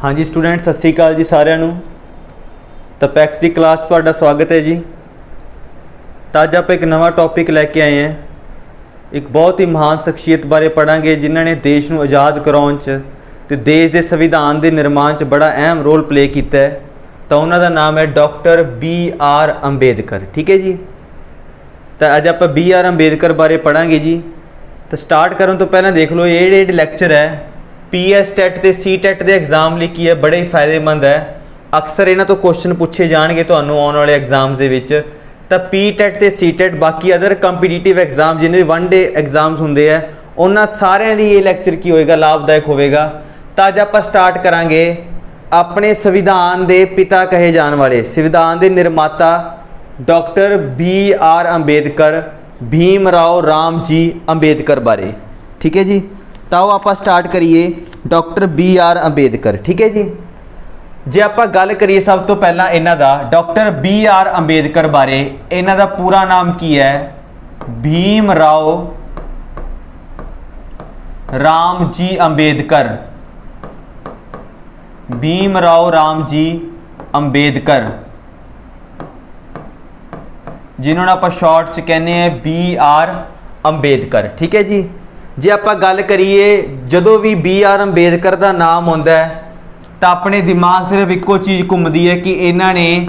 हाँ जी स्टूडेंट सत श्री अकाल जी सारिਆਂ ਨੂੰ। ਤਾਂ ਪੈਕਸ ਦੀ ਕਲਾਸ ਤੁਹਾਡਾ ਸਵਾਗਤ ਹੈ ਜੀ। ਤਾਂ ਅੱਜ ਆਪਾਂ ਇੱਕ ਨਵਾਂ ਟੌਪਿਕ ਲੈ ਕੇ ਆਏ ਹਾਂ। ਇੱਕ ਬਹੁਤ ਹੀ ਮਹਾਨ ਸ਼ਖਸੀਅਤ ਬਾਰੇ ਪੜਾਂਗੇ ਜਿਨ੍ਹਾਂ ਨੇ ਦੇਸ਼ ਨੂੰ ਆਜ਼ਾਦ ਕਰਾਉਣ 'ਚ ਤੇ ਦੇਸ਼ ਦੇ ਸੰਵਿਧਾਨ ਦੇ ਨਿਰਮਾਣ 'ਚ ਬੜਾ ਅਹਿਮ ਰੋਲ ਪਲੇ ਕੀਤਾ ਹੈ। ਤਾਂ ਉਹਨਾਂ ਦਾ ਨਾਮ ਹੈ ਡਾਕਟਰ BR ਅੰਬੇਦਕਰ। ਠੀਕ ਹੈ ਜੀ। ਤਾਂ ਅੱਜ ਆਪਾਂ BR ਅੰਬੇਦਕਰ ਬਾਰੇ ਪੜਾਂਗੇ ਜੀ। ਤਾਂ ਸਟਾਰਟ ਕਰਨ ਤੋਂ ਪਹਿਲਾਂ ਦੇਖ ਲਓ ਇਹ ਜਿਹੜੇ ਲੈਕਚਰ ਹੈ PS ਟੈਟ ਤੇ C ਟੈਟ ਦੇ ਐਗਜ਼ਾਮ ਲਈ ਕੀ ਹੈ ਬੜੇ ਹੀ ਫਾਇਦੇਮੰਦ ਹੈ। ਅਕਸਰ ਇਹਨਾਂ ਤੋਂ ਕੁਐਸਚਨ ਪੁੱਛੇ ਜਾਣਗੇ ਤੁਹਾਨੂੰ ਆਉਣ ਵਾਲੇ ਐਗਜ਼ਾਮਸ ਦੇ ਵਿੱਚ। ਤਾਂ P ਟੈਟ ਤੇ C ਟੈਟ ਬਾਕੀ ਅਦਰ ਕੰਪੀਟੀਟਿਵ ਐਗਜ਼ਾਮ ਜਿਹਨੇ ਵਨ ਡੇ ਐਗਜ਼ਾਮਸ ਹੁੰਦੇ ਆ ਉਹਨਾਂ ਸਾਰਿਆਂ ਲਈ ਇਹ ਲੈਕਚਰ ਕੀ ਹੋਏਗਾ ਲਾਭਦਾਇਕ ਹੋਵੇਗਾ। ਤਾਂ ਅੱਜ ਆਪਾਂ ਸਟਾਰਟ ਕਰਾਂਗੇ ਆਪਣੇ ਸੰਵਿਧਾਨ ਦੇ ਪਿਤਾ ਕਹੇ ਜਾਣ ਵਾਲੇ ਸੰਵਿਧਾਨ ਦੇ ਨਿਰਮਾਤਾ ਡਾਕਟਰ BR ਅੰਬੇਦਕਰ ਭੀਮ ਰਾਓ ਰਾਮ ਜੀ ਅੰਬੇਦਕਰ ਬਾਰੇ। ਠੀਕ ਹੈ ਜੀ। ਤਾਂ ਉਹ ਆਪਾਂ ਸਟਾਰਟ ਕਰੀਏ ਡਾਕਟਰ BR ਅੰਬੇਦਕਰ। ਠੀਕ ਹੈ ਜੀ। ਜੇ ਆਪਾਂ ਗੱਲ ਕਰੀਏ ਸਭ ਤੋਂ ਪਹਿਲਾਂ ਇਹਨਾਂ ਦਾ ਡਾਕਟਰ BR ਅੰਬੇਦਕਰ ਬਾਰੇ, ਇਹਨਾਂ ਦਾ ਪੂਰਾ ਨਾਮ ਕੀ ਹੈ? ਭੀਮ ਰਾਓ ਰਾਮ ਜੀ ਅੰਬੇਦਕਰ। ਭੀਮ ਰਾਓ ਰਾਮ ਜੀ ਅੰਬੇਦਕਰ ਜਿਹਨੂੰ ਆਪਾਂ ਸ਼ਾਰਟ 'ਚ ਕਹਿੰਦੇ ਆ BR ਅੰਬੇਦਕਰ। ਠੀਕ ਹੈ ਜੀ। ਜੇ ਆਪਾਂ ਗੱਲ ਕਰੀਏ ਜਦੋਂ ਵੀ BR ਅੰਬੇਦਕਰ ਦਾ ਨਾਮ ਆਉਂਦਾ ਹੈ ਤਾਂ ਆਪਣੇ ਦਿਮਾਗ ਸਿਰਫ ਇੱਕੋ ਚੀਜ਼ ਘੁੰਮਦੀ ਹੈ ਕਿ ਇਹਨਾਂ ਨੇ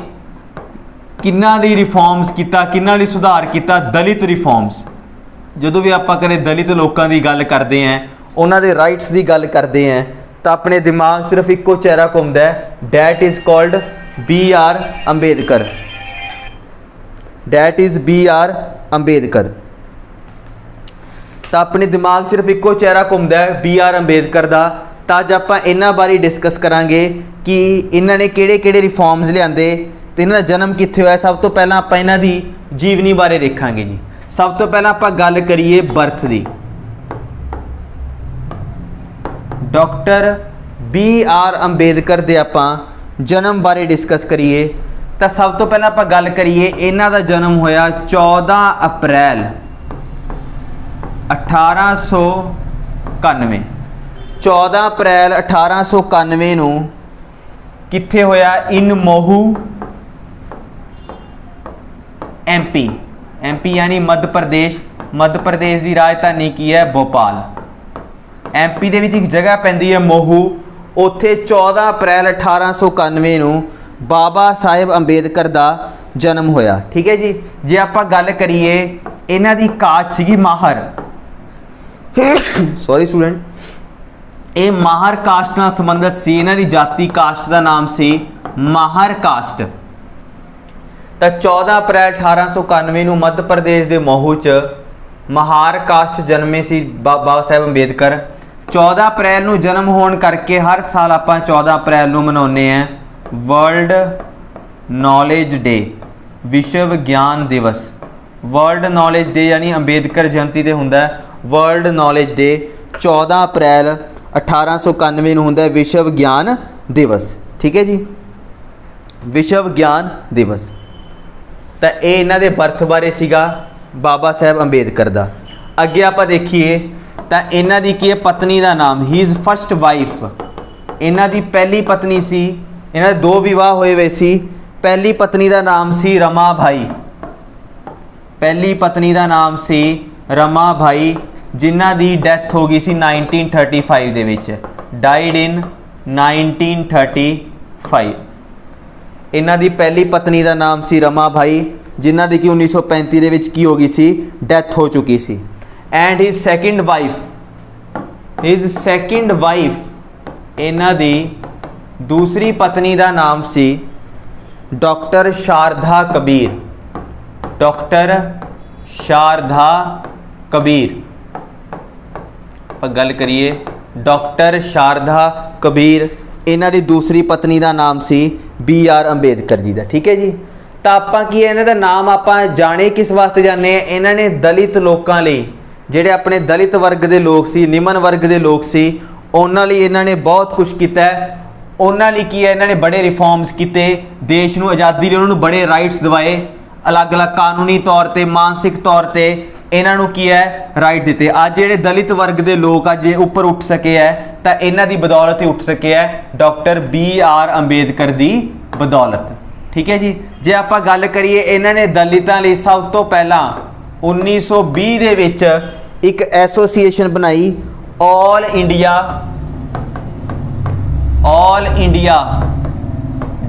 ਕਿੰਨਾਂ ਦੀ ਰਿਫਾਰਮਸ ਕੀਤਾ, ਕਿੰਨਾਂ ਲਈ ਸੁਧਾਰ ਕੀਤਾ? ਦਲਿਤ ਰਿਫਾਰਮਸ। ਜਦੋਂ ਵੀ ਆਪਾਂ ਕਦੇ ਦਲਿਤ ਲੋਕਾਂ ਦੀ ਗੱਲ ਕਰਦੇ ਹਾਂ, ਉਹਨਾਂ ਦੇ ਰਾਈਟਸ ਦੀ ਗੱਲ ਕਰਦੇ ਹਾਂ ਤਾਂ ਆਪਣੇ ਦਿਮਾਗ ਸਿਰਫ ਇੱਕੋ ਚਿਹਰਾ ਘੁੰਮਦਾ ਹੈ, that is called BR Ambedkar. That is BR Ambedkar. ਤਾਂ ਆਪਣੇ ਦਿਮਾਗ ਸਿਰਫ ਇੱਕੋ ਚਿਹਰਾ ਘੁੰਮਦਾ ਹੈ BR ਅੰਬੇਦਕਰ ਦਾ। ਤਾਂ ਅੱਜ ਆਪਾਂ ਇਹਨਾਂ ਬਾਰੇ ਡਿਸਕਸ ਕਰਾਂਗੇ ਕਿ ਇਹਨਾਂ ਨੇ ਕਿਹੜੇ ਕਿਹੜੇ ਰਿਫਾਰਮਸ ਲਿਆਂਦੇ ਤੇ ਇਹਨਾਂ ਦਾ ਜਨਮ ਕਿੱਥੇ ਹੋਇਆ। ਸਭ ਤੋਂ ਪਹਿਲਾਂ ਆਪਾਂ ਇਹਨਾਂ ਦੀ ਜੀਵਨੀ ਬਾਰੇ ਦੇਖਾਂਗੇ ਜੀ। ਸਭ ਤੋਂ ਪਹਿਲਾਂ ਆਪਾਂ ਗੱਲ ਕਰੀਏ ਬਰਥ ਦੀ। ਡਾਕਟਰ BR ਅੰਬੇਦਕਰ ਦੇ ਆਪਾਂ ਜਨਮ ਬਾਰੇ ਡਿਸਕਸ ਕਰੀਏ ਤਾਂ ਸਭ ਤੋਂ ਪਹਿਲਾਂ ਆਪਾਂ ਗੱਲ ਕਰੀਏ ਇਹਨਾਂ ਦਾ ਜਨਮ ਹੋਇਆ 14 ਅਪ੍ਰੈਲ 1891। 14 ਅਪ੍ਰੈਲ 1891 ਨੂੰ ਕਿੱਥੇ ਹੋਇਆ? ਇਨ ਮੋਹੂ MP। MP यानी मध्य प्रदेश। मध्य प्रदेश की राजधानी की है भोपाल। MP ਦੇ ਵਿੱਚ ਇੱਕ ਜਗ੍ਹਾ ਪੈਂਦੀ ਹੈ ਮੋਹੂ। ਉੱਥੇ 14 ਅਪ੍ਰੈਲ 1891 ਨੂੰ ਬਾਬਾ ਸਾਹਿਬ ਅੰਬੇਦਕਰ ਦਾ ਜਨਮ ਹੋਇਆ। ਠੀਕ ਹੈ ਜੀ। ਜੇ ਆਪਾਂ ਗੱਲ ਕਰੀਏ ਇਹਨਾਂ ਦੀ ਕਾਸਟ ਸੀਗੀ ਮਾਹਰ। ਸੌਰੀ ਸਟੂਡੈਂਟ, ਇਹ ਮਾਹਰ ਕਾਸਟ ਨਾਲ ਸੰਬੰਧਿਤ ਸੀ। ਇਹਨਾਂ ਦੀ ਜਾਤੀ ਕਾਸਟ ਦਾ ਨਾਮ ਸੀ ਮਾਹਰ ਕਾਸਟ। ਤਾਂ 14 ਅਪ੍ਰੈਲ 1891 ਨੂੰ ਮੱਧ ਪ੍ਰਦੇਸ਼ ਦੇ ਮੋਹੂ 'ਚ ਮਾਹਰ ਕਾਸਟ ਜਨਮੇ ਸੀ ਬਾਬਾ ਸਾਹਿਬ ਅੰਬੇਦਕਰ। 14 ਅਪ੍ਰੈਲ ਨੂੰ ਜਨਮ ਹੋਣ ਕਰਕੇ ਹਰ ਸਾਲ ਆਪਾਂ 14 ਅਪ੍ਰੈਲ ਨੂੰ ਮਨਾਉਂਦੇ ਹਾਂ ਵਰਲਡ ਨੌਲੇਜ ਡੇ, ਵਿਸ਼ਵ ਗਿਆਨ ਦਿਵਸ। ਵਰਲਡ ਨੌਲੇਜ ਡੇ ਯਾਨੀ ਅੰਬੇਦਕਰ ਜਯੰਤੀ ਤੇ ਹੁੰਦਾ ਵਰਲਡ ਨੌਲੇਜ ਡੇ। 14 ਅਪ੍ਰੈਲ 1891 ਨੂੰ ਹੁੰਦਾ ਵਿਸ਼ਵ ਗਿਆਨ ਦਿਵਸ। ਠੀਕ ਹੈ ਜੀ। ਵਿਸ਼ਵ ਗਿਆਨ ਦਿਵਸ। ਤਾਂ ਇਹ ਇਹਨਾਂ ਦੇ ਬਰਥ ਬਾਰੇ ਸੀਗਾ ਬਾਬਾ ਸਾਹਿਬ ਅੰਬੇਦਕਰ ਦਾ। ਅੱਗੇ ਆਪਾਂ ਦੇਖੀਏ ਤਾਂ ਇਹਨਾਂ ਦੀ ਕੀ ਹੈ ਪਤਨੀ ਦਾ ਨਾਮ ਹੀਜ਼ ਫਸਟ ਵਾਈਫ। ਇਹਨਾਂ ਦੀ ਪਹਿਲੀ ਪਤਨੀ ਸੀ। ਇਹਨਾਂ ਦੇ 2 ਵਿਵਾਹ ਹੋਏ ਹੋਏ ਸੀ। ਪਹਿਲੀ ਪਤਨੀ ਦਾ ਨਾਮ ਸੀ ਰਮਾ ਭਾਈ। ਪਹਿਲੀ ਪਤਨੀ ਦਾ ਨਾਮ ਸੀ ਰਮਾ ਭਾਈ ਜਿਨ੍ਹਾਂ ਦੀ ਡੈਥ ਹੋ ਗਈ ਸੀ 1935 ਦੇ ਵਿੱਚ। ਡਾਈਡ ਇਨ 1935। ਇਹਨਾਂ ਦੀ ਪਹਿਲੀ ਪਤਨੀ ਦਾ ਨਾਮ ਸੀ ਰਮਾ ਭਾਈ ਜਿਨ੍ਹਾਂ ਦੀ ਕਿ 1935 ਦੇ ਵਿੱਚ ਕੀ ਹੋ ਗਈ ਸੀ? ਡੈਥ ਹੋ ਚੁੱਕੀ ਸੀ। ਐਂਡ ਹਿਜ਼ ਸੈਕਿੰਡ ਵਾਈਫ ਇਹਨਾਂ ਦੀ ਦੂਸਰੀ ਪਤਨੀ ਦਾ ਨਾਮ ਸੀ ਡਾਕਟਰ ਸ਼ਾਰਦਾ ਕਬੀਰ। ਡਾਕਟਰ ਸ਼ਾਰਦਾ ਕਬੀਰ। ਆਪਾਂ ਗੱਲ ਕਰੀਏ ਡਾਕਟਰ ਸ਼ਾਰਦਾ ਕਬੀਰ, ਇਹਨਾਂ ਦੀ ਦੂਸਰੀ ਪਤਨੀ ਦਾ ਨਾਮ ਸੀ BR ਅੰਬੇਦਕਰ ਜੀ ਦਾ। ਠੀਕ ਹੈ ਜੀ। ਤਾਂ ਆਪਾਂ ਕੀ ਹੈ ਇਹਨਾਂ ਦਾ ਨਾਮ ਆਪਾਂ ਜਾਣੇ ਕਿਸ ਵਾਸਤੇ ਜਾਣੇ ਆ? ਇਹਨਾਂ ਨੇ ਦਲਿਤ ਲੋਕਾਂ ਲਈ, ਜਿਹੜੇ ਆਪਣੇ ਦਲਿਤ ਵਰਗ ਦੇ ਲੋਕ ਸੀ, ਨਿਮਨ ਵਰਗ ਦੇ ਲੋਕ ਸੀ, ਉਹਨਾਂ ਲਈ ਇਹਨਾਂ ਨੇ ਬਹੁਤ ਕੁਝ ਕੀਤਾ ਹੈ। ਉਹਨਾਂ ਲਈ ਕੀ ਹੈ ਇਹਨਾਂ ਨੇ ਬੜੇ ਰਿਫਾਰਮਸ ਕੀਤੇ, ਦੇਸ਼ ਨੂੰ ਆਜ਼ਾਦੀ ਲਈ ਉਹਨਾਂ ਨੂੰ ਬੜੇ ਰਾਈਟਸ ਦਿਵਾਏ, ਅਲੱਗ-ਅਲੱਗ ਕਾਨੂੰਨੀ ਤੌਰ ਤੇ, ਮਾਨਸਿਕ ਤੌਰ ਤੇ ਇਹਨਾਂ ਨੂੰ ਕੀ ਹੈ ਰਾਈਟ ਦਿੱਤੇ। ਅੱਜ ਜਿਹੜੇ ਦਲਿਤ ਵਰਗ ਦੇ ਲੋਕ ਅੱਜ ਉੱਪਰ ਉੱਠ ਸਕੇ ਹੈ ਤਾਂ ਇਹਨਾਂ ਦੀ ਬਦੌਲਤ ਹੀ ਉੱਠ ਸਕੇ ਹੈ, ਡਾਕਟਰ BR ਅੰਬੇਦਕਰ ਦੀ ਬਦੌਲਤ। ਠੀਕ ਹੈ ਜੀ। ਜੇ ਆਪਾਂ ਗੱਲ ਕਰੀਏ ਇਹਨਾਂ ਨੇ ਦਲਿਤਾਂ ਲਈ ਸਭ ਤੋਂ ਪਹਿਲਾਂ 1920 ਦੇ ਵਿੱਚ ਇੱਕ ਐਸੋਸੀਏਸ਼ਨ ਬਣਾਈ, all India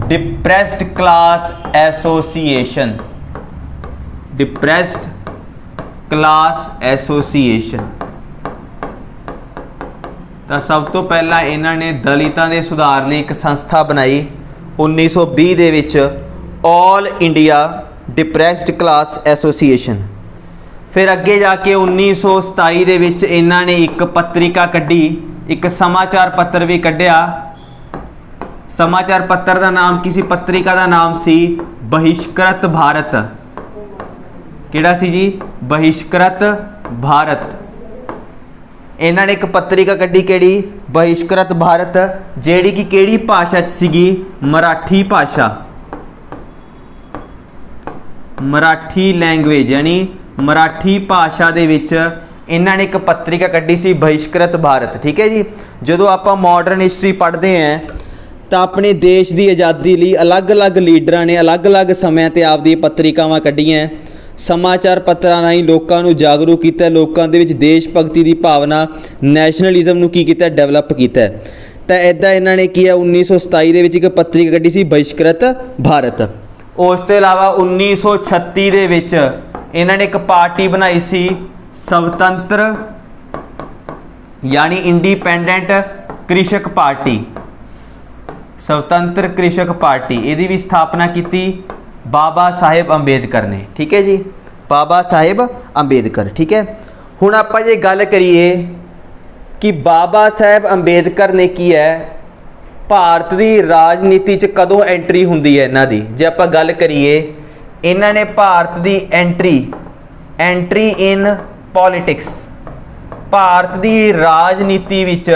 depressed class association, depressed class association. ਤਾਂ ਸਭ ਤੋਂ ਪਹਿਲਾਂ ਇਹਨਾਂ ਨੇ ਦਲਿਤਾਂ ਦੇ ਸੁਧਾਰ ਲਈ ਇੱਕ ਸੰਸਥਾ ਬਣਾਈ 1920 ਦੇ ਵਿੱਚ, all India depressed class association. ਫਿਰ ਅੱਗੇ ਜਾ ਕੇ 1927 ਦੇ ਵਿੱਚ ਇਹਨਾਂ ਨੇ ਇੱਕ ਪੱਤਰਿਕਾ ਕੱਢੀ, ਇੱਕ ਸਮਾਚਾਰ ਪੱਤਰ ਵੀ ਕੱਢਿਆ। ਸਮਾਚਾਰ ਪੱਤਰ ਦਾ ਨਾਮ ਕੀ ਸੀ? ਪੱਤਰਿਕਾ ਦਾ ਨਾਮ ਸੀ ਬਹਿਸ਼ਕ੍ਰਿਤ ਭਾਰਤ। ਕਿਹੜਾ ਸੀ ਜੀ? ਬਹਿਸ਼ਕ੍ਰਿਤ ਭਾਰਤ। ਇਹਨਾਂ ਨੇ ਇੱਕ ਪੱਤਰਿਕਾ ਕੱਢੀ, ਕਿਹੜੀ? ਬਹਿਸ਼ਕ੍ਰਿਤ ਭਾਰਤ, ਜਿਹੜੀ ਕਿ ਕਿਹੜੀ ਭਾਸ਼ਾ 'ਚ ਸੀਗੀ? ਮਰਾਠੀ ਭਾਸ਼ਾ, ਮਰਾਠੀ ਲੈਂਗੁਏਜ, ਯਾਨੀ ਮਰਾਠੀ ਭਾਸ਼ਾ ਦੇ ਵਿੱਚ ਇਹਨਾਂ ਨੇ ਇੱਕ ਪੱਤਰਿਕਾ ਕੱਢੀ ਸੀ ਬਹਿਸ਼ਕ੍ਰਿਤ ਭਾਰਤ। ਠੀਕ ਹੈ ਜੀ। ਜਦੋਂ ਆਪਾਂ ਮਾਡਰਨ ਹਿਸਟਰੀ ਪੜ੍ਹਦੇ ਹਾਂ ਤਾਂ ਆਪਣੇ ਦੇਸ਼ ਦੀ ਆਜ਼ਾਦੀ ਲਈ ਅਲੱਗ-ਅਲੱਗ ਲੀਡਰਾਂ ਨੇ ਅਲੱਗ-ਅਲੱਗ ਸਮਿਆਂ ਤੇ ਆਪਦੀਆਂ ਪੱਤਰਿਕਾਵਾਂ ਕੱਢੀਆਂ, ਸਮਾਚਾਰ ਪੱਤਰਾਂ ਰਾਹੀਂ ਲੋਕਾਂ ਨੂੰ ਜਾਗਰੂਕ ਕੀਤਾ, ਲੋਕਾਂ ਦੇ ਵਿੱਚ ਦੇਸ਼ ਭਗਤੀ ਦੀ ਭਾਵਨਾ, ਨੈਸ਼ਨਲਿਜ਼ਮ ਨੂੰ ਕੀ ਕੀਤਾ? ਡਿਵੈਲਪ ਕੀਤਾ। ਤਾਂ ਇੱਦਾਂ ਇਹਨਾਂ ਨੇ ਕੀ ਹੈ 1927 ਦੇ ਵਿੱਚ ਇੱਕ ਪੱਤਰਿਕਾ ਕੱਢੀ ਸੀ ਬਹਿਸ਼ਕ੍ਰਿਤ ਭਾਰਤ। ਉਸ ਤੋਂ ਇਲਾਵਾ 1936 ਦੇ ਵਿੱਚ ਇਹਨਾਂ ਨੇ ਇੱਕ ਪਾਰਟੀ ਬਣਾਈ ਸੀ ਸਵਤੰਤਰ यानी इंडिपेंडेंट कृषक पार्टी, स्वतंत्र कृषक पार्टी, ਇਹਦੀ ਵੀ ਸਥਾਪਨਾ ਕੀਤੀ ਬਾਬਾ ਸਾਹਿਬ ਅੰਬੇਦਕਰ ਨੇ। ਠੀਕ ਹੈ ਜੀ, ਬਾਬਾ ਸਾਹਿਬ ਅੰਬੇਦਕਰ। ਠੀਕ ਹੈ, ਹੁਣ ਆਪਾਂ ਜੇ ਗੱਲ ਕਰੀਏ ਕਿ ਬਾਬਾ ਸਾਹਿਬ ਅੰਬੇਦਕਰ ਨੇ ਕੀ ਹੈ ਭਾਰਤ ਦੀ ਰਾਜਨੀਤੀ 'ਚ ਕਦੋਂ ਐਂਟਰੀ ਹੁੰਦੀ ਹੈ ਇਹਨਾਂ ਦੀ। ਜੇ ਆਪਾਂ ਗੱਲ ਕਰੀਏ ਇਹਨਾਂ ਨੇ ਭਾਰਤ ਦੀ ਐਂਟਰੀ ਇਨ ਪੋਲੀਟਿਕਸ, ਭਾਰਤ ਦੀ ਰਾਜਨੀਤੀ ਵਿੱਚ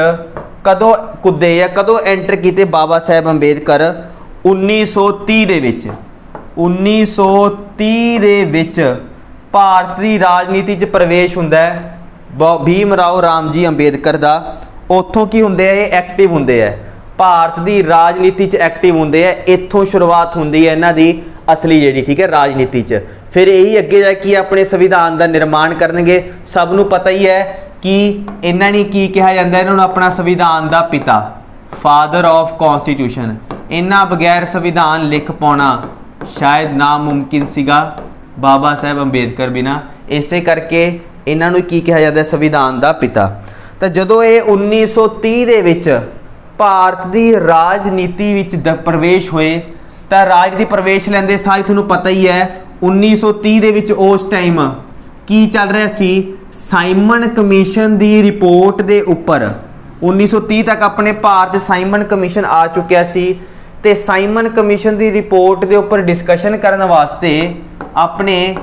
ਕਦੋਂ ਕੁੱਦੇ ਜਾਂ ਕਦੋਂ ਐਂਟਰ ਕੀਤੇ ਬਾਬਾ ਸਾਹਿਬ ਅੰਬੇਦਕਰ? 1930 ਦੇ ਵਿੱਚ। 1930 ਦੇ ਵਿੱਚ ਭਾਰਤ ਦੀ ਰਾਜਨੀਤੀ 'ਚ ਪ੍ਰਵੇਸ਼ ਹੁੰਦਾ ਹੈ ਭੀਮ ਰਾਓ ਰਾਮਜੀ ਅੰਬੇਦਕਰ ਦਾ। ਉੱਥੋਂ ਕੀ ਹੁੰਦੇ ਆ, ਇਹ ਐਕਟਿਵ ਹੁੰਦੇ ਆ, ਭਾਰਤ ਦੀ ਰਾਜਨੀਤੀ 'ਚ ਐਕਟਿਵ ਹੁੰਦੇ ਆ। ਇੱਥੋਂ ਸ਼ੁਰੂਆਤ ਹੁੰਦੀ ਹੈ ਇਹਨਾਂ ਦੀ ਅਸਲੀ ਜਿਹੜੀ, ਠੀਕ ਹੈ, ਰਾਜਨੀਤੀ 'ਚ। ਫਿਰ ਇਹੀ ਅੱਗੇ ਜਾ ਕੇ ਆਪਣੇ ਸੰਵਿਧਾਨ ਦਾ ਨਿਰਮਾਣ ਕਰਨਗੇ। ਸਭ ਨੂੰ ਪਤਾ ਹੀ ਹੈ ਕਿ ਇਹਨਾਂ ਨੇ ਕੀ ਕਿਹਾ ਜਾਂਦਾ, ਇਹਨਾਂ ਨੂੰ ਆਪਣਾ ਸੰਵਿਧਾਨ ਦਾ ਪਿਤਾ, ਫਾਦਰ ਆਫ ਕੌਨਸਟੀਟਿਊਸ਼ਨ। ਇਹਨਾਂ ਬਗੈਰ ਸੰਵਿਧਾਨ ਲਿਖ ਪਾਉਣਾ ਸ਼ਾਇਦ ਨਾਮੁਮਕਿਨ ਸੀਗਾ ਬਾਬਾ ਸਾਹਿਬ ਅੰਬੇਦਕਰ ਬਿਨਾ। ਇਸੇ ਕਰਕੇ ਇਹਨਾਂ ਨੂੰ ਕੀ ਕਿਹਾ ਜਾਂਦਾ, ਸੰਵਿਧਾਨ ਦਾ ਪਿਤਾ। ਤਾਂ ਜਦੋਂ ਇਹ 1930 ਦੇ ਵਿੱਚ ਭਾਰਤ ਦੀ ਰਾਜਨੀਤੀ ਵਿੱਚ ਪ੍ਰਵੇਸ਼ ਹੋਏ ਤਾਂ ਰਾਜਨੀਤੀ ਪ੍ਰਵੇਸ਼ ਲੈਂਦੇ ਸਾਰ ਤੁਹਾਨੂੰ ਪਤਾ ਹੀ ਹੈ 1930 ਦੇ ਵਿੱਚ ਉਸ ਟਾਈਮ ਕੀ ਚੱਲ ਰਿਹਾ ਸੀ, ਸਾਈਮਨ ਕਮਿਸ਼ਨ ਦੀ ਰਿਪੋਰਟ ਦੇ ਉੱਪਰ 1930 ਤੱਕ ਆਪਣੇ ਭਾਰਤ ਸਾਈਮਨ ਕਮਿਸ਼ਨ ਆ ਚੁੱਕਿਆ ਸੀ ਤੇ ਸਾਈਮਨ ਕਮਿਸ਼ਨ ਦੀ ਰਿਪੋਰਟ ਦੇ ਉੱਪਰ ਡਿਸਕਸ਼ਨ ਕਰਨ ਵਾਸਤੇ ਆਪਣੇ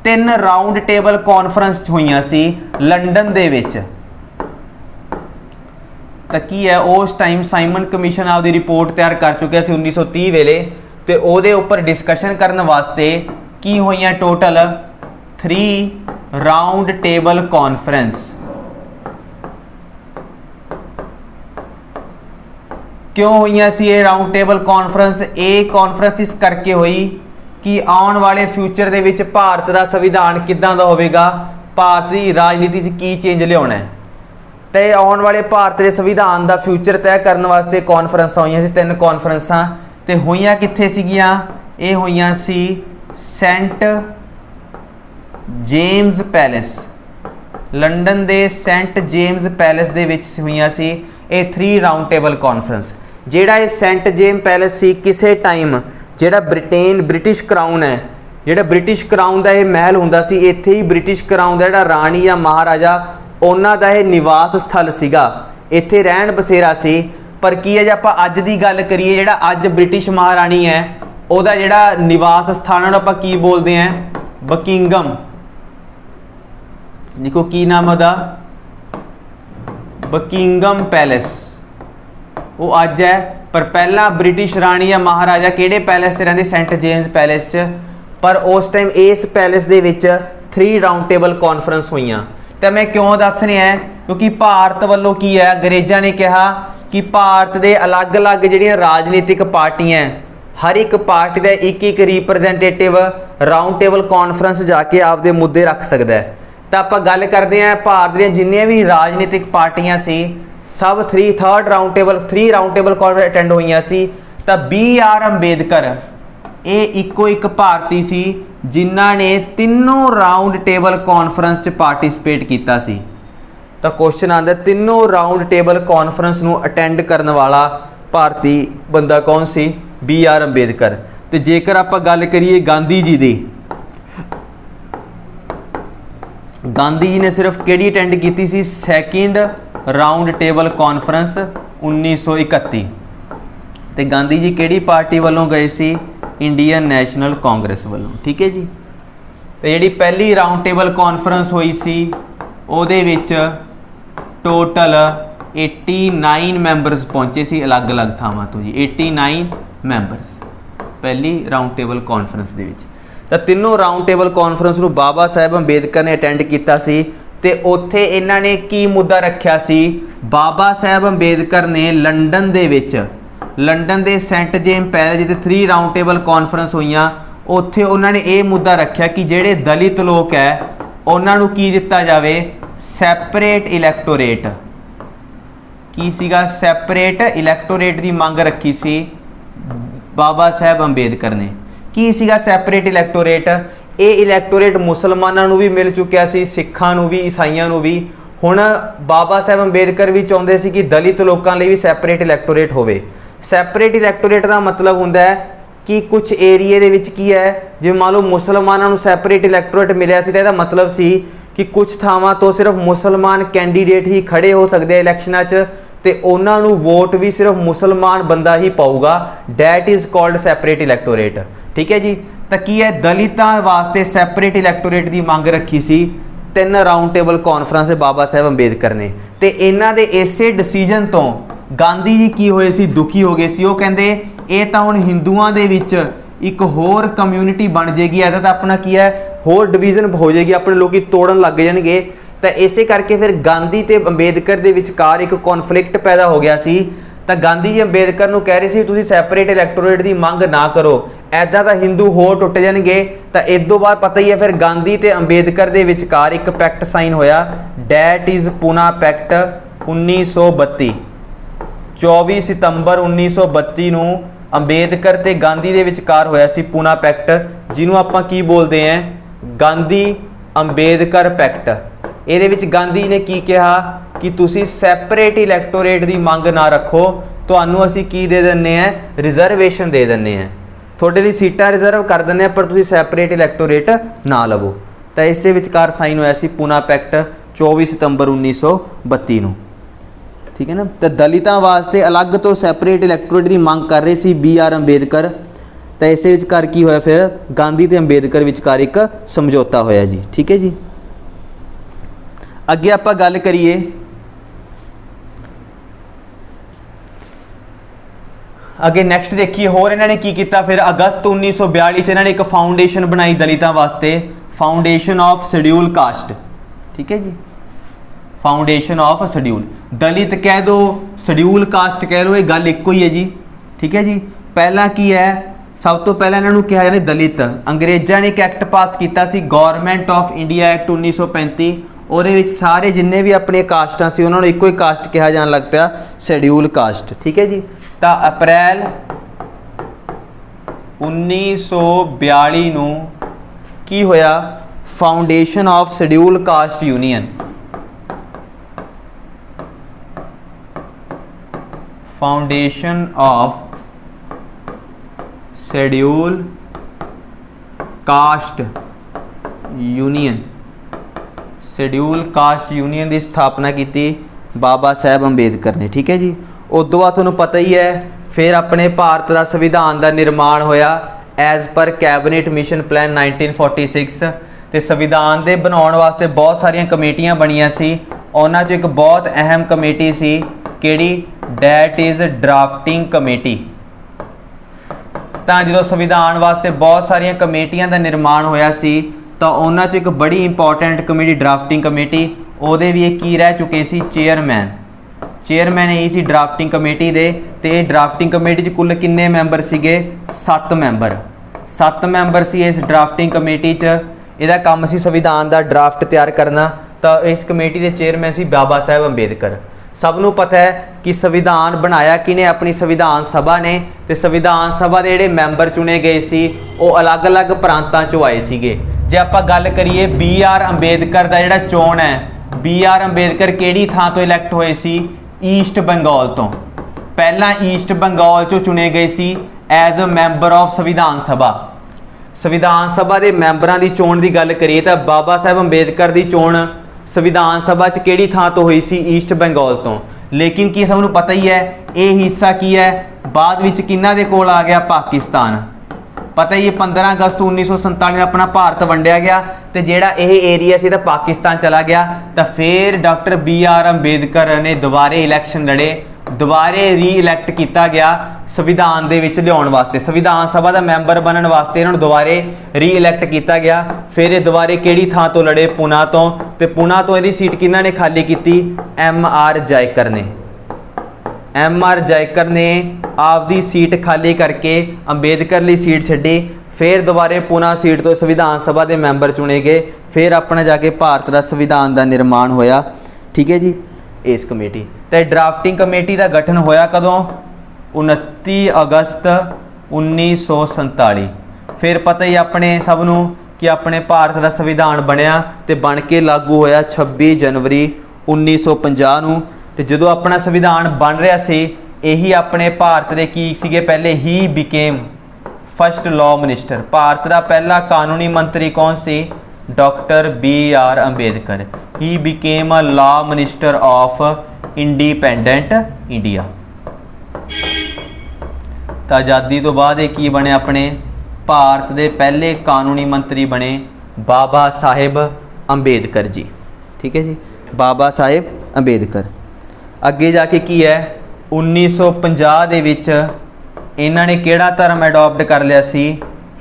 3 ਰਾਉਂਡ ਟੇਬਲ ਕਾਨਫਰੰਸ ਹੋਈਆਂ ਸੀ ਲੰਡਨ ਦੇ ਵਿੱਚ। ਤਾਂ ਕੀ ਹੈ ਉਸ ਟਾਈਮ ਸਾਈਮਨ ਕਮਿਸ਼ਨ ਆਪਦੀ ਰਿਪੋਰਟ ਤਿਆਰ ਕਰ ਚੁੱਕਿਆ ਸੀ 1930 ਵੇਲੇ ਤੇ ਉਹਦੇ ਉੱਪਰ ਡਿਸਕਸ਼ਨ ਕਰਨ ਵਾਸਤੇ ਕੀ ਹੋਈਆਂ ਟੋਟਲ 3 ਰਾਉਂਡ ਟੇਬਲ ਕਾਨਫਰੰਸ। ਕਿਉਂ ਹੋਈਆਂ ਸੀ ਇਹ ਰਾਉਂਡ ਟੇਬਲ ਕਾਨਫਰੰਸ? ਇਹ ਕਾਨਫਰੰਸ ਇਸ ਕਰਕੇ ਹੋਈ ਕਿ ਆਉਣ ਵਾਲੇ ਫਿਊਚਰ ਦੇ ਵਿੱਚ ਭਾਰਤ ਦਾ ਸੰਵਿਧਾਨ ਕਿੱਦਾਂ ਦਾ ਹੋਵੇਗਾ, ਭਾਰਤ ਦੀ ਰਾਜਨੀਤੀ 'ਚ ਕੀ ਚੇਂਜ ਲਿਆਉਣਾ ਹੈ। ਤੇ ਆਉਣ ਵਾਲੇ ਭਾਰਤ ਦੇ ਸੰਵਿਧਾਨ ਦਾ ਫਿਊਚਰ ਤੈਅ ਕਰਨ ਵਾਸਤੇ ਕਾਨਫਰੰਸਾਂ ਹੋਈਆਂ ਸੀ, 3 ਕਾਨਫਰੰਸਾਂ। ਤੇ ਹੋਈਆਂ ਕਿੱਥੇ ਸੀਗੀਆਂ? ਇਹ ਹੋਈਆਂ ਸੀ ਸੈਂਟ ਜੇਮਸ ਪੈਲੇਸ, ਲੰਡਨ ਦੇ ਸੈਂਟ ਜੇਮਸ ਪੈਲੇਸ ਦੇ ਵਿੱਚ ਹੋਈਆਂ ਸੀ ਇਹ 3 ਰਾਉਂਡ ਟੇਬਲ ਕਾਨਫਰੰਸ। ਜਿਹੜਾ ਇਹ ਸੈਂਟ ਜੇਮ ਪੈਲੇਸ ਸੀ ਕਿਸੇ ਟਾਈਮ ਜਿਹੜਾ ਬ੍ਰਿਟਿਸ਼ ਕਰਾਊਨ ਹੈ, ਜਿਹੜਾ ਬ੍ਰਿਟਿਸ਼ ਕਰਾਊਨ ਦਾ ਇਹ ਮਹਿਲ ਹੁੰਦਾ ਸੀ, ਇੱਥੇ ਹੀ ਬ੍ਰਿਟਿਸ਼ ਕਰਾਊਨ ਦਾ ਜਿਹੜਾ ਰਾਣੀ ਜਾਂ ਮਹਾਰਾਜਾ ਉਹਨਾਂ ਦਾ ਇਹ ਨਿਵਾਸ ਸਥਲ ਸੀਗਾ, ਇੱਥੇ ਰਹਿਣ ਬਸੇਰਾ ਸੀ। ਪਰ ਕੀ ਹੈ ਜੇ ਆਪਾਂ ਅੱਜ ਦੀ ਗੱਲ ਕਰੀਏ, ਜਿਹੜਾ ਅੱਜ ਬ੍ਰਿਟਿਸ਼ ਮਹਾਰਾਣੀ ਹੈ ਉਹਦਾ ਜਿਹੜਾ ਨਿਵਾਸ ਸਥਾਨ ਉਹਨੂੰ ਆਪਾਂ ਕੀ ਬੋਲਦੇ ਹਾਂ? ਬਕਿੰਗਮ। ਦੇਖੋ ਕੀ ਨਾਮ ਉਹਦਾ, ਬਕਿੰਗਮ ਪੈਲੇਸ, ਉਹ ਅੱਜ ਹੈ। ਪਰ ਪਹਿਲਾਂ ਬ੍ਰਿਟਿਸ਼ ਰਾਣੀ ਜਾਂ ਮਹਾਰਾਜਾ ਕਿਹੜੇ ਪੈਲੇਸ 'ਚ ਰਹਿੰਦੇ? ਸੈਂਟ ਜੇਮਸ ਪੈਲੇਸ 'ਚ। ਪਰ ਉਸ ਟਾਈਮ ਇਸ ਪੈਲੇਸ ਦੇ ਵਿੱਚ 3 ਰਾਉਂਡ ਟੇਬਲ ਕਾਨਫਰੰਸ ਹੋਈਆਂ। तो मैं क्यों दस रहा है क्योंकि भारत वालों की है अंग्रेज़ों ने कहा कि भारत के अलग अलग जिहड़ियां राजनीतिक पार्टियां हर एक पार्टी का एक एक रिप्रजेंटेटिव राउंड टेबल कॉन्फ्रेंस जाके आपदे मुद्दे रख सकता है। तो आप गल करते हैं भारत दी जिन्नियां भी राजनीतिक पार्टियां सी सब 3 राउंड टेबल कॉन्फ्रेंस अटेंड होईयां सी। तो BR अंबेडकर ये इको एक भारती सी जिन्हां ने तीनों राउंड टेबल कॉन्फ्रेंस च पार्टिसिपेट किया सी। तो क्वेश्चन आता तीनों राउंड टेबल कॉन्फ्रेंस नूं अटेंड करने वाला भारती बंदा कौन सी? BR अंबेडकर। तो जेकर आप गल करिए गांधी जी की, गांधी जी ने सिर्फ किहड़ी अटेंड की सी? Second round table conference 1931। तो गांधी जी किहड़ी पार्टी वालों गए सी? इंडियन नैशनल कांग्रेस वालों। ठीक है जी। तो जी पहली राउंड टेबल कॉन्फ्रेंस हुई सी उहदे विच टोटल 89 मैंबरस पहुँचे सी अलग अलग थावां तो जी 89 मैंबरस पहली राउंड टेबल कॉन्फ्रेंस दे विच। तो तीनों राउंड टेबल कॉन्फ्रेंस नूं बाबा साहब अंबेडकर ने अटेंड किया सी। ते उत्थे इन्हां ने की मुद्दा रखिया सी? बाबा साहब अंबेडकर ने लंडन दे सेंट जेम पैलेस जिते 3 राउंड टेबल कॉन्फ्रेंस होईयां उत्थे उन्होंने ये मुद्दा रखिया कि जेड़े दलित लोग है उन्होंने की दिता जाए? सैपरेट इलैक्टोरेट। की सीगा? सैपरेट इलैक्टोरेट की मंग रखी सी बाबा साहब अंबेडकर ने। की सीगा सैपरेट इलैक्टोरेट? ये इलैक्टोरेट मुसलमानों नूं भी मिल चुकिया सी, सिखां नूं भी, ईसाइयां नूं भी। हुण बाबा साहब अंबेडकर भी चाहुंदे सी कि दलित लोगों लिए भी सैपरेट इलैक्टोरेट होवे। सैपरेट इलैक्टोरेट का मतलब होंदा है कि कुछ एरिए दे विच की है जिवें मान लो मुसलमानों नूं सैपरेट इलैक्टोरेट मिलिया सी, तो मतलब सी कि कुछ थावां तो सिर्फ मुसलमान कैंडीडेट ही खड़े हो सकते इलैक्शनां च ते उन्हां नूं वोट भी सिर्फ मुसलमान बंदा ही पाऊगा। That is called separate electorate. ठीक है जी। तो की है दलितां वास्ते सैपरेट इलैक्टोरेट की मंग रखी सी 3 राउंड टेबल कॉन्फ्रेंस बाबा साहब अंबेडकर ने। तो इन्हां दे इसे डिसीजन तो गांधी जी की होए सी? दुखी हो गए सी। वो कहते ये तो हुण हिंदुआं दे विच एक होर कम्यूनिटी बन जाएगी, ऐसा तो अपना की है होर डिवीजन हो जाएगी, अपने लोग तोड़न लग जाएंगे। तो इसे करके फिर गांधी ते अंबेडकर दे विचकार एक कॉन्फ्लिक्ट पैदा हो गया सी। तो गांधी जी अंबेडकर नूं कह रहे सी तुसीं सैपरेट इलैक्टोरेट की मंग ना करो, ऐदा तो हिंदू होर टुट जाएंगे। तो इस तो बाद पता ही है फिर गांधी ते अंबेडकर दे विचकार एक पैक्ट साइन होया, डैट इज़ पूना पैक्ट 1932। 24 सितंबर 1932 नूं अंबेडकर ते गांधी दे विचकार होया सी पूना पैक्ट, जिन्हों आपां की बोलते हैं? गांधी अंबेडकर पैक्ट। ਇਹਦੇ ਵਿੱਚ गांधी ने की कहा कि तुसी सैपरेट इलैक्टोरेट की मंग ना रखो, ਤੁਹਾਨੂੰ ਅਸੀਂ की दे दिंदे हैं? रिजर्वेशन दे दिंदे हैं, ਤੁਹਾਡੇ ਲਈ सीटां रिजर्व कर दिंदे हैं, पर तुसी सैपरेट इलैक्टोरेट ना लवो। तो इस विचकार साइन होया सी पूना पैक्ट 24 सितंबर 1932 नूं। ठीक है ना। तो दलितां वास्ते अलग तो सैपरेट इलैक्टोरेट की मंग कर रहे सी BR अंबेडकर। तो इस विचकार की होया फिर गांधी ते अंबेडकर विचकार एक समझौता होया जी। ठीक है जी। अगे आप गल करिए अगे नैक्सट देखिए होर इन्होंने की किया फिर अगस्त 1942 इन्होंने एक फाउंडेशन बनाई दलितां वास्ते, फाउंडेशन ऑफ शेड्यूल कास्ट। ठीक है जी। फाउंडेशन ऑफ शेड्यूल, दलित कह दो शेड्यूल कास्ट कह लो, ये गल एक ही है जी। ठीक है जी। पहला की है सब तो पहला इन्होंने कहा जाए दलित, अंग्रेज़ों ने एक एक्ट पास किया गवर्नमेंट ऑफ इंडिया एक्ट 1935। ਉਹਦੇ ਵਿੱਚ ਸਾਰੇ जिन्ने भी अपने कास्टां सी उन्होंने एको ही कास्ट कहा जान लग पिया शेड्यूल कास्ट। ठीक है जी। तो अप्रैल 1942 नूं की होया? Foundation of schedule caste union, foundation of schedule caste union, schedule caste union की स्थापना की बाबा साहब अंबेडकर ने। ठीक है जी। उदों बाद तुहानूं पता ही है फिर अपने भारत का संविधान का निर्माण होया as per cabinet mission plan 1946। तो संविधान के बनाने वास्ते बहुत सारिया कमेटियां बनिया सी, उन्हां चों एक बहुत अहम कमेटी सी किहड़ी? That is drafting committee. तो जो संविधान वास्ते बहुत सारिया कमेटियां का निर्माण होया सी ਤਾਂ ਉਹਨਾਂ 'ਚ ਇੱਕ ਬੜੀ ਇੰਪੋਰਟੈਂਟ ਕਮੇਟੀ ਡਰਾਫਟਿੰਗ ਕਮੇਟੀ, ਉਹਦੇ ਵੀ ਇਹ ਕੀ ਰਹਿ ਚੁੱਕੇ ਸੀ, ਚੇਅਰਮੈਨ ਇਹੀ ਸੀ ਡਰਾਫਟਿੰਗ ਕਮੇਟੀ ਦੇ। ਤੇ ਡਰਾਫਟਿੰਗ ਕਮੇਟੀ 'ਚ ਕੁੱਲ ਕਿੰਨੇ ਮੈਂਬਰ ਸੀਗੇ, 7 ਮੈਂਬਰ ਸੀ ਇਸ ਡਰਾਫਟਿੰਗ ਕਮੇਟੀ 'ਚ। ਇਹਦਾ ਕੰਮ ਸੀ ਸੰਵਿਧਾਨ ਦਾ ਡਰਾਫਟ ਤਿਆਰ ਕਰਨਾ। ਤਾਂ ਇਸ ਕਮੇਟੀ ਦੇ ਚੇਅਰਮੈਨ ਸੀ ਬਾਬਾ ਸਾਹਿਬ ਅੰਬੇਦਕਰ। ਸਭ ਨੂੰ ਪਤਾ ਹੈ ਕਿ ਸੰਵਿਧਾਨ ਬਣਾਇਆ ਕਿਹਨੇ, ਆਪਣੀ ਸੰਵਿਧਾਨ ਸਭਾ ਨੇ। ਤੇ ਸੰਵਿਧਾਨ ਸਭਾ ਦੇ ਜਿਹੜੇ ਮੈਂਬਰ ਚੁਣੇ ਗਏ ਸੀ ਉਹ ਅਲੱਗ-ਅਲੱਗ ਪ੍ਰਾਂਤਾਂ 'ਚੋਂ ਆਏ ਸੀਗੇ। ਜੇ ਆਪਾਂ ਗੱਲ ਕਰੀਏ BR ਅੰਬੇਦਕਰ ਦਾ ਜਿਹੜਾ ਚੋਣ ਹੈ, BR ਅੰਬੇਦਕਰ ਕਿਹੜੀ ਥਾਂ ਤੋਂ ਇਲੈਕਟ ਹੋਏ ਸੀ, ਈਸਟ ਬੰਗਾਲ ਤੋਂ। ਪਹਿਲਾਂ ਈਸਟ ਬੰਗਾਲ 'ਚੋਂ ਚੁਣੇ ਗਏ ਸੀ ਐਜ਼ ਅ ਮੈਂਬਰ ਆਫ ਸੰਵਿਧਾਨ ਸਭਾ ਦੇ ਮੈਂਬਰਾਂ ਦੀ ਚੋਣ ਦੀ ਗੱਲ ਕਰੀਏ ਤਾਂ ਬਾਬਾ ਸਾਹਿਬ ਅੰਬੇਦਕਰ ਦੀ ਚੋਣ ਸੰਵਿਧਾਨ ਸਭਾ 'ਚ ਕਿਹੜੀ ਥਾਂ ਤੋਂ ਹੋਈ ਸੀ, ਈਸਟ ਬੰਗਾਲ ਤੋਂ। ਲੇਕਿਨ ਕੀ ਸਭ ਨੂੰ ਪਤਾ ਹੀ ਹੈ ਇਹ ਹਿੱਸਾ ਕੀ ਹੈ, ਬਾਅਦ ਵਿੱਚ ਕਿਹਨਾਂ ਦੇ ਕੋਲ ਆ ਗਿਆ, ਪਾਕਿਸਤਾਨ। ਪਤਾ ਹੀ ਹੈ 15 ਅਗਸਤ 1947 ਨੂੰ ਆਪਣਾ ਭਾਰਤ ਵੰਡਿਆ ਗਿਆ ਤੇ ਜਿਹੜਾ ਇਹ ਏਰੀਆ ਸੀ ਤਾਂ ਪਾਕਿਸਤਾਨ ਚਲਾ ਗਿਆ। ਤਾਂ ਫਿਰ ਡਾਕਟਰ BR ਅੰਬੇਦਕਰ ਨੇ ਦੁਬਾਰੇ ਇਲੈਕਸ਼ਨ ਲੜੇ, ਦੁਬਾਰੇ ਰੀ-ਇਲੈਕਟ ਕੀਤਾ ਗਿਆ ਸੰਵਿਧਾਨ ਦੇ ਵਿੱਚ ਲਿਆਉਣ ਵਾਸਤੇ, ਸੰਵਿਧਾਨ ਸਭਾ ਦਾ ਮੈਂਬਰ ਬਣਨ ਵਾਸਤੇ ਇਹਨਾਂ ਨੂੰ ਦੁਬਾਰੇ ਰੀ-ਇਲੈਕਟ ਕੀਤਾ ਗਿਆ। ਫਿਰ ਇਹ ਦੁਬਾਰੇ ਕਿਹੜੀ ਥਾਂ ਤੋਂ ਲੜੇ, ਪੂਨਾ ਤੋਂ। ਤੇ ਪੂਨਾ ਤੋਂ ਇਹਦੀ ਸੀਟ ਕਿਹਨਾਂ ਨੇ ਖਾਲੀ ਕੀਤੀ, MR ਜਾਇਕਰ ਨੇ ਆਪਦੀ ਸੀਟ ਖਾਲੀ ਕਰਕੇ ਅੰਬੇਦਕਰ ਲਈ ਸੀਟ ਛੱਡੀ। ਫਿਰ ਦੁਬਾਰੇ ਪੂਨਾ ਸੀਟ ਤੋਂ ਸੰਵਿਧਾਨ ਸਭਾ ਦੇ ਮੈਂਬਰ ਚੁਣੇ ਗਏ। ਫਿਰ ਆਪਣਾ ਜਾ ਕੇ ਭਾਰਤ ਦਾ ਸੰਵਿਧਾਨ ਦਾ ਨਿਰਮਾਣ ਹੋਇਆ। ਠੀਕ ਹੈ ਜੀ, ਇਸ ਕਮੇਟੀ ਤੇ ਡਰਾਫਟਿੰਗ ਕਮੇਟੀ ਦਾ ਗਠਨ ਹੋਇਆ ਕਦੋਂ, 29 ਅਗਸਤ 1947। ਫਿਰ ਪਤਾ ਹੀ ਆਪਣੇ ਸਭ ਨੂੰ ਕਿ ਆਪਣੇ ਭਾਰਤ ਦਾ ਸੰਵਿਧਾਨ ਬਣਿਆ ਤੇ ਬਣ ਕੇ ਲਾਗੂ ਹੋਇਆ 26 ਜਨਵਰੀ 1950 ਨੂੰ। ਤੇ ਜਦੋਂ ਆਪਣਾ ਸੰਵਿਧਾਨ ਬਣ ਰਿਹਾ ਸੀ ਇਹੀ ਆਪਣੇ ਭਾਰਤ ਦੇ ਕੀ ਸੀਗੇ, ਪਹਿਲੇ ਹੀ became first law minister. Bharat ਦਾ ਪਹਿਲਾ ਕਾਨੂੰਨੀ ਮੰਤਰੀ ਕੌਣ ਸੀ, ਡਾਕਟਰ BR ਅੰਬੇਦਕਰ। ਹੀ became a law minister of independent India. ਤਾਂ ਆਜ਼ਾਦੀ ਤੋਂ ਬਾਅਦ ਇਹ ਕੀ ਬਣੇ, ਆਪਣੇ ਭਾਰਤ ਦੇ ਪਹਿਲੇ ਕਾਨੂੰਨੀ ਮੰਤਰੀ ਬਣੇ ਬਾਬਾ ਸਾਹਿਬ ਅੰਬੇਦਕਰ ਜੀ। ਠੀਕ ਹੈ ਜੀ, ਬਾਬਾ ਸਾਹਿਬ ਅੰਬੇਦਕਰ। ਅੱਗੇ ਜਾ ਕੇ ਕੀ ਹੈ, 1950 ਦੇ ਵਿੱਚ ਇਹਨਾਂ ਨੇ ਕਿਹੜਾ ਧਰਮ ਅਡੋਪਟ ਕਰ ਲਿਆ ਸੀ,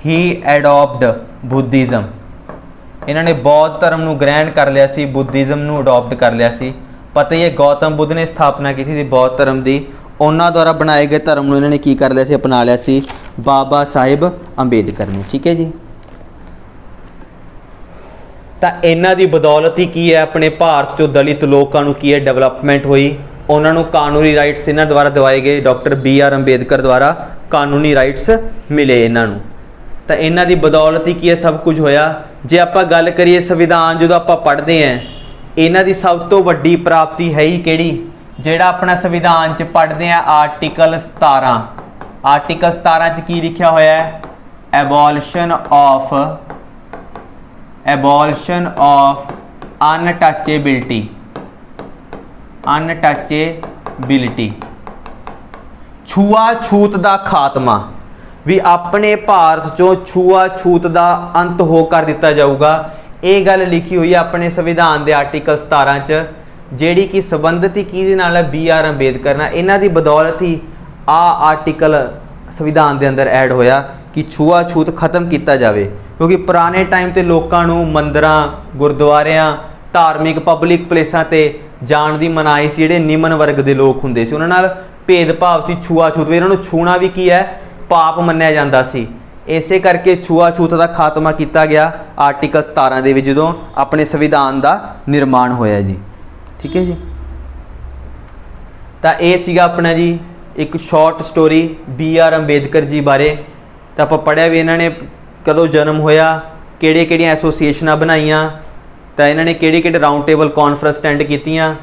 ਹੀ ਅਡੋਪਟ ਬੁੱਧਿਜ਼ਮ। ਇਹਨਾਂ ਨੇ ਬੌਧ ਧਰਮ ਨੂੰ ਗ੍ਰਹਿਣ ਕਰ ਲਿਆ ਸੀ, ਬੁੱਧਿਜ਼ਮ ਨੂੰ ਅਡੋਪਟ ਕਰ ਲਿਆ ਸੀ। ਪਤਾ ਹੀ ਹੈ ਗੌਤਮ ਬੁੱਧ ਨੇ ਸਥਾਪਨਾ ਕੀਤੀ ਸੀ ਬੌਧ ਧਰਮ ਦੀ, ਉਹਨਾਂ ਦੁਆਰਾ ਬਣਾਏ ਗਏ ਧਰਮ ਨੂੰ ਇਹਨਾਂ ਨੇ ਕੀ ਕਰ ਲਿਆ ਸੀ, ਅਪਣਾ ਲਿਆ ਸੀ ਬਾਬਾ ਸਾਹਿਬ ਅੰਬੇਦਕਰ ਨੇ। ਠੀਕ ਹੈ ਜੀ, ਤਾਂ ਇਹਨਾਂ ਦੀ ਬਦੌਲਤ ਹੀ ਕੀ ਹੈ ਆਪਣੇ ਭਾਰਤ 'ਚੋਂ ਦਲਿਤ ਲੋਕਾਂ ਨੂੰ ਕੀ ਹੈ ਡਿਵੈਲਪਮੈਂਟ ਹੋਈ। ਉਹਨਾਂ ਨੂੰ ਕਾਨੂੰਨੀ ਰਾਈਟਸ ਇਹਨਾਂ ਦੁਆਰਾ ਦਿਵਾਏ ਗਏ, ਡਾਕਟਰ BR ਅੰਬੇਦਕਰ ਦੁਆਰਾ ਕਾਨੂੰਨੀ ਰਾਈਟਸ ਮਿਲੇ ਇਹਨਾਂ ਨੂੰ। ਤਾਂ ਇਹਨਾਂ ਦੀ ਬਦੌਲਤ ਹੀ ਕੀ ਹੈ ਸਭ ਕੁਝ ਹੋਇਆ। ਜੇ ਆਪਾਂ ਗੱਲ ਕਰੀਏ ਸੰਵਿਧਾਨ ਜਦੋਂ ਆਪਾਂ ਪੜ੍ਹਦੇ ਹਾਂ ਇਹਨਾਂ ਦੀ ਸਭ ਤੋਂ ਵੱਡੀ ਪ੍ਰਾਪਤੀ ਹੈ ਹੀ ਕਿਹੜੀ, ਜਿਹੜਾ ਆਪਣਾ ਸੰਵਿਧਾਨ 'ਚ ਪੜ੍ਹਦੇ ਹਾਂ ਆਰਟੀਕਲ 17। ਆਰਟੀਕਲ 17 'ਚ ਕੀ ਲਿਖਿਆ ਹੋਇਆ ਹੈ, ਐਬੋਲਿਸ਼ਨ ਆਫ ਅਨਟੱਚੇਬਿਲਿਟੀ, ਛੂਆ-ਛੂਤ ਦਾ ਖਾਤਮਾ। ਵੀ ਆਪਣੇ ਭਾਰਤ 'ਚੋਂ ਛੂਆ-ਛੂਤ ਦਾ ਅੰਤ ਹੋ ਕਰ ਦਿੱਤਾ ਜਾਊਗਾ। ਇਹ ਗੱਲ ਲਿਖੀ ਹੋਈ ਹੈ ਆਪਣੇ ਸੰਵਿਧਾਨ ਦੇ ਆਰਟੀਕਲ 17 'ਚ, ਜਿਹੜੀ ਕਿ ਸੰਬੰਧਿਤ ਹੀ ਕਿਹਦੇ ਨਾਲ ਹੈ, BR ਅੰਬੇਦਕਰ ਨਾਲ। ਇਹਨਾਂ ਦੀ ਬਦੌਲਤ ਹੀ ਆਰਟੀਕਲ ਸੰਵਿਧਾਨ ਦੇ ਅੰਦਰ ਐਡ ਹੋਇਆ ਕਿ ਛੂਆ-ਛੂਤ ਖਤਮ ਕੀਤਾ ਜਾਵੇ। ਕਿਉਂਕਿ ਪੁਰਾਣੇ ਟਾਈਮ ਤੇ ਲੋਕਾਂ ਨੂੰ ਮੰਦਰਾਂ, ਗੁਰਦੁਆਰਿਆਂ, ਧਾਰਮਿਕ ਪਬਲਿਕ ਪਲੇਸਾਂ ਤੇ ਜਾਣ ਦੀ ਮਨਾਹੀ ਸੀ। ਜਿਹੜੇ ਨਿਮਨ ਵਰਗ ਦੇ ਲੋਕ ਹੁੰਦੇ ਸੀ ਉਹਨਾਂ ਨਾਲ ਭੇਦਭਾਵ ਸੀ, ਛੂਆ-ਛੂਤ ਵੀ, ਇਹਨਾਂ ਨੂੰ ਛੂਣਾ ਵੀ ਕੀ ਹੈ, ਪਾਪ ਮੰਨਿਆ ਜਾਂਦਾ ਸੀ। ਇਸੇ ਕਰਕੇ ਛੂਆ-ਛੂਤ ਦਾ ਖਾਤਮਾ ਕੀਤਾ ਗਿਆ ਆਰਟੀਕਲ 17 ਦੇ ਵਿੱਚ ਜਦੋਂ ਆਪਣੇ ਸੰਵਿਧਾਨ ਦਾ ਨਿਰਮਾਣ ਹੋਇਆ ਜੀ। ਠੀਕ ਹੈ ਜੀ, ਤਾਂ ਇਹ ਸੀਗਾ ਆਪਣਾ ਜੀ ਇੱਕ short story BR Ambedkar ji ਬਾਰੇ। ਤਾਂ ਆਪਾਂ ਪੜ੍ਹਿਆ ਵੀ ਇਹਨਾਂ ਨੇ ਕਦੋਂ ਜਨਮ ਹੋਇਆ, ਕਿਹੜੀਆਂ ਐਸੋਸੀਏਸ਼ਨਾਂ ਬਣਾਈਆਂ, ਤਾਂ ਇਹਨਾਂ ਨੇ ਕਿਹੜੇ ਰਾਊਂਡ ਟੇਬਲ ਕਾਨਫਰੰਸ ਅਟੈਂਡ ਕੀਤੀਆਂ,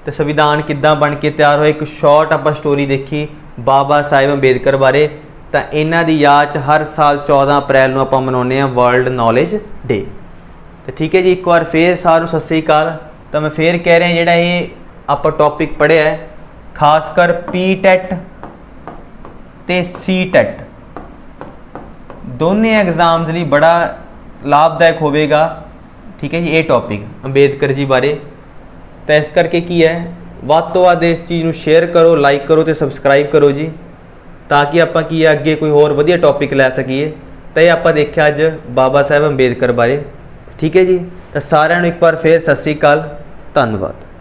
ਤੇ ਸੰਵਿਧਾਨ ਕਿੱਦਾਂ ਬਣ ਕੇ ਤਿਆਰ ਹੋਇਆ। ਇੱਕ ਸ਼ਾਰਟ ਆਪਾਂ ਸਟੋਰੀ ਦੇਖੀ ਬਾਬਾ ਸਾਹਿਬ ਅੰਬੇਦਕਰ ਬਾਰੇ। ਤਾਂ ਇਹਨਾਂ ਦੀ ਯਾਦ 'ਚ ਹਰ ਸਾਲ 14 ਅਪ੍ਰੈਲ ਨੂੰ ਆਪਾਂ ਮਨਾਉਂਦੇ ਹਾਂ ਵਰਲਡ ਨੌਲੇਜ ਡੇ। ਤਾਂ ਠੀਕ ਹੈ ਜੀ, ਇੱਕ ਵਾਰ ਫੇਰ ਸਾਰਿਆਂ ਨੂੰ ਸਤਿ ਸ੍ਰੀ ਅਕਾਲ। ਤਾਂ ਮੈਂ ਫੇਰ ਕਹਿ ਰਿਹਾ ਜਿਹੜਾ ਇਹ ਆਪਾਂ ਟੌਪਿਕ ਪੜ੍ਹਿਆ ਹੈ ਖਾਸ ਕਰ PTET ਤੇ CTET ਦੋਨੇ ਐਗਜ਼ਾਮਸ ਲਈ ਬੜਾ ਲਾਭਦਾਇਕ ਹੋਵੇਗਾ। ਠੀਕ ਹੈ ਜੀ, ਇਹ ਟੌਪਿਕ ਅੰਬੇਦਕਰ ਜੀ ਬਾਰੇ। ਤਾਂ ਇਸ ਕਰਕੇ ਕੀ ਹੈ, ਵੱਧ ਤੋਂ ਵੱਧ ਇਸ ਚੀਜ਼ ਨੂੰ ਸ਼ੇਅਰ ਕਰੋ, ਲਾਈਕ ਕਰੋ ਤੇ ਸਬਸਕ੍ਰਾਈਬ ਕਰੋ ਜੀ, ਤਾਂ ਕਿ ਆਪਾਂ ਕੀ ਹੈ ਅੱਗੇ ਕੋਈ ਹੋਰ ਵਧੀਆ ਟੌਪਿਕ ਲੈ ਸਕੀਏ। ਤਾਂ ਇਹ ਆਪਾਂ ਦੇਖਿਆ ਅੱਜ ਬਾਬਾ ਸਾਹਿਬ ਅੰਬੇਦਕਰ ਬਾਰੇ। ਠੀਕ ਹੈ ਜੀ। ਤਾਂ ਸਾਰਿਆਂ ਨੂੰ ਇੱਕ ਵਾਰ ਫੇਰ ਸਤਿ ਸ੍ਰੀ ਅਕਾਲ, ਧੰਨਵਾਦ।